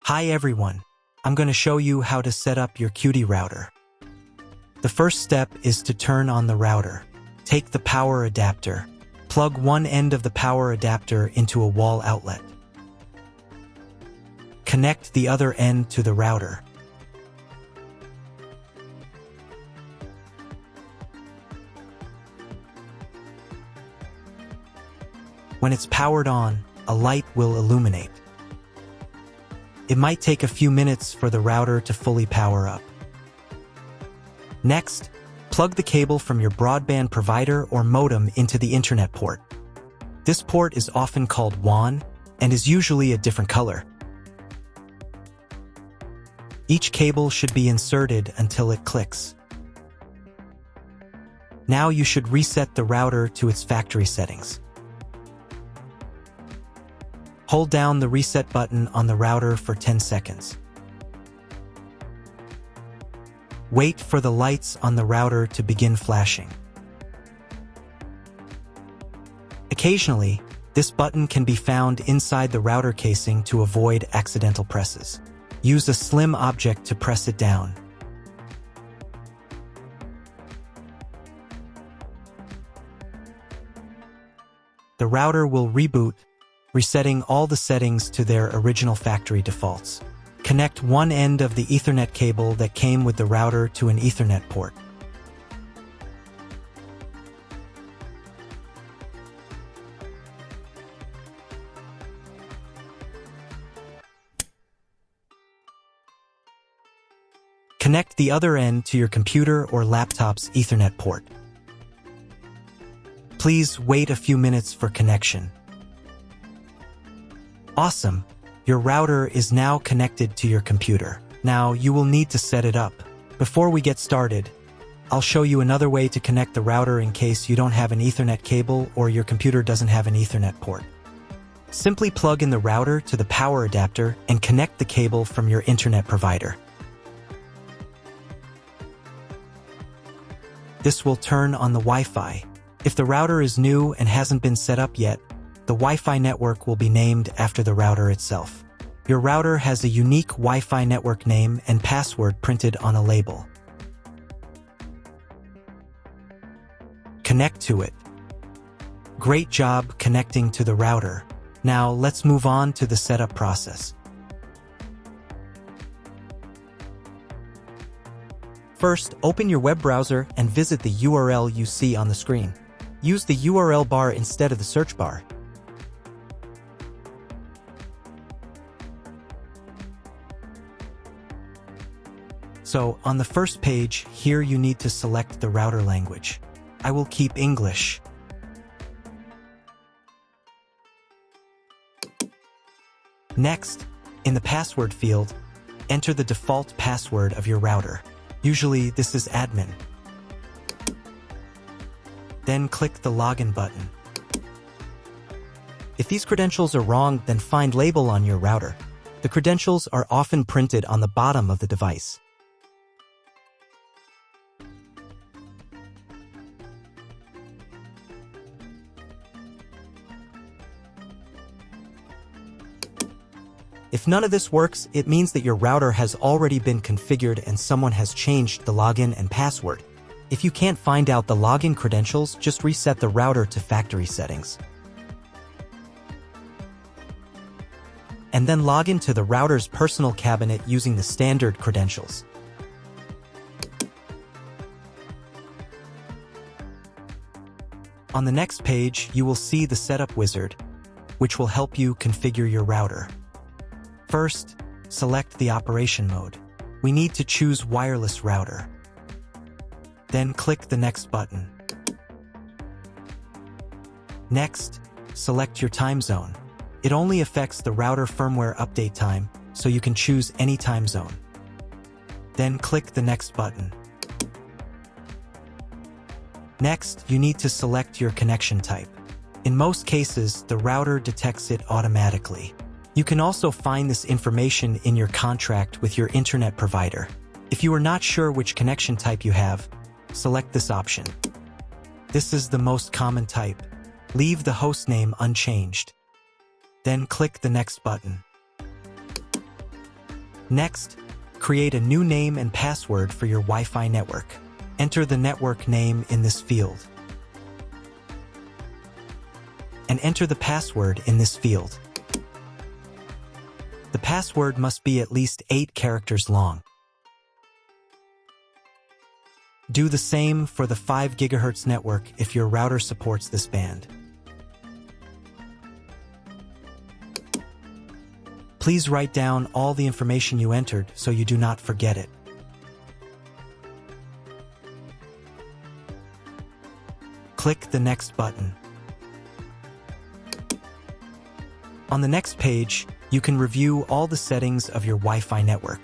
Hi everyone, I'm going to show you how to set up your Cudy router. The first step is to turn on the router. Take the power adapter. Plug one end of the power adapter into a wall outlet. Connect the other end to the router. When it's powered on, a light will illuminate. It might take a few minutes for the router to fully power up. Next, plug the cable from your broadband provider or modem into the Internet port. This port is often called WAN and is usually a different color. Each cable should be inserted until it clicks. Now you should reset the router to its factory settings. Hold down the reset button on the router for 10 seconds. Wait for the lights on the router to begin flashing. Occasionally, this button can be found inside the router casing to avoid accidental presses. Use a slim object to press it down. The router will reboot, resetting all the settings to their original factory defaults. Connect one end of the Ethernet cable that came with the router to an Ethernet port. Connect the other end to your computer or laptop's Ethernet port. Please wait a few minutes for connection. Awesome! Your router is now connected to your computer. Now you will need to set it up. Before we get started, I'll show you another way to connect the router in case you don't have an Ethernet cable or your computer doesn't have an Ethernet port. Simply plug in the router to the power adapter and connect the cable from your internet provider. This will turn on the Wi-Fi. If the router is new and hasn't been set up yet, the Wi-Fi network will be named after the router itself. Your router has a unique Wi-Fi network name and password printed on a label. Connect to it. Great job connecting to the router. Now let's move on to the setup process. First, open your web browser and visit the URL you see on the screen. Use the URL bar instead of the search bar. So, on the first page, here you need to select the router language. I will keep English. Next, in the password field, enter the default password of your router. Usually, this is admin. Then click the login button. If these credentials are wrong, then find label on your router. The credentials are often printed on the bottom of the device. If none of this works, it means that your router has already been configured and someone has changed the login and password. If you can't find out the login credentials, just reset the router to factory settings. And then log into the router's personal cabinet using the standard credentials. On the next page, you will see the setup wizard, which will help you configure your router. First, select the operation mode. We need to choose wireless router. Then click the next button. Next, select your time zone. It only affects the router firmware update time, so you can choose any time zone. Then click the next button. Next, you need to select your connection type. In most cases, the router detects it automatically. You can also find this information in your contract with your internet provider. If you are not sure which connection type you have, select this option. This is the most common type. Leave the hostname unchanged. Then click the next button. Next, create a new name and password for your Wi-Fi network. Enter the network name in this field. And enter the password in this field. The password must be at least 8 characters long. Do the same for the 5 GHz network if your router supports this band. Please write down all the information you entered so you do not forget it. Click the Next button. On the next page, you can review all the settings of your Wi-Fi network.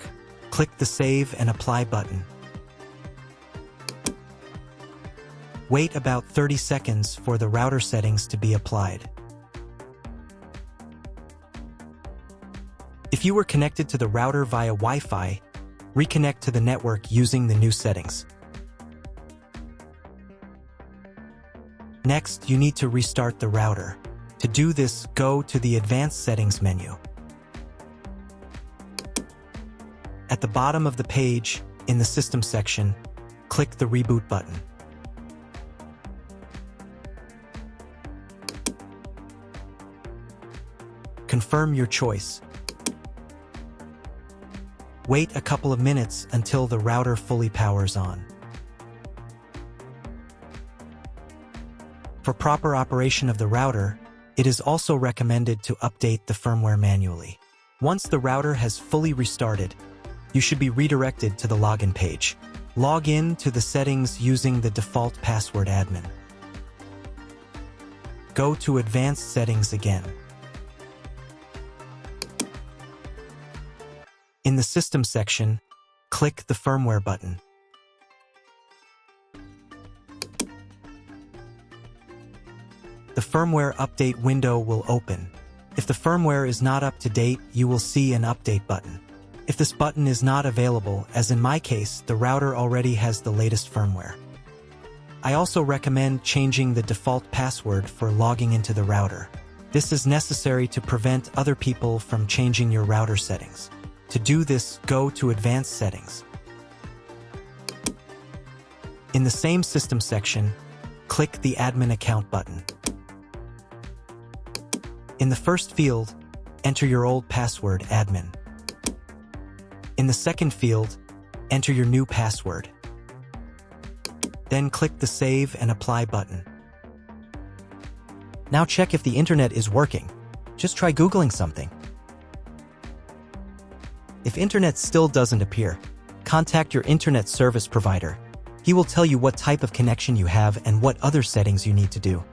Click the Save and Apply button. Wait about 30 seconds for the router settings to be applied. If you were connected to the router via Wi-Fi, reconnect to the network using the new settings. Next, you need to restart the router. To do this, go to the Advanced Settings menu. At the bottom of the page, in the System section, click the Reboot button. Confirm your choice. Wait a couple of minutes until the router fully powers on. For proper operation of the router, it is also recommended to update the firmware manually. Once the router has fully restarted, you should be redirected to the login page. Log in to the settings using the default password admin. Go to Advanced Settings again. In the System section, click the Firmware button. The firmware update window will open. If the firmware is not up to date, you will see an Update button. If this button is not available, as in my case, the router already has the latest firmware. I also recommend changing the default password for logging into the router. This is necessary to prevent other people from changing your router settings. To do this, go to Advanced Settings. In the same System section, click the Admin Account button. In the first field, enter your old password, admin. In the second field, enter your new password. Then click the Save and Apply button. Now check if the internet is working. Just try Googling something. If internet still doesn't appear, contact your internet service provider. He will tell you what type of connection you have and what other settings you need to do.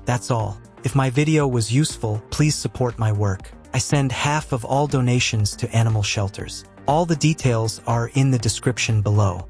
That's all. If my video was useful, please support my work. I send half of all donations to animal shelters. All the details are in the description below.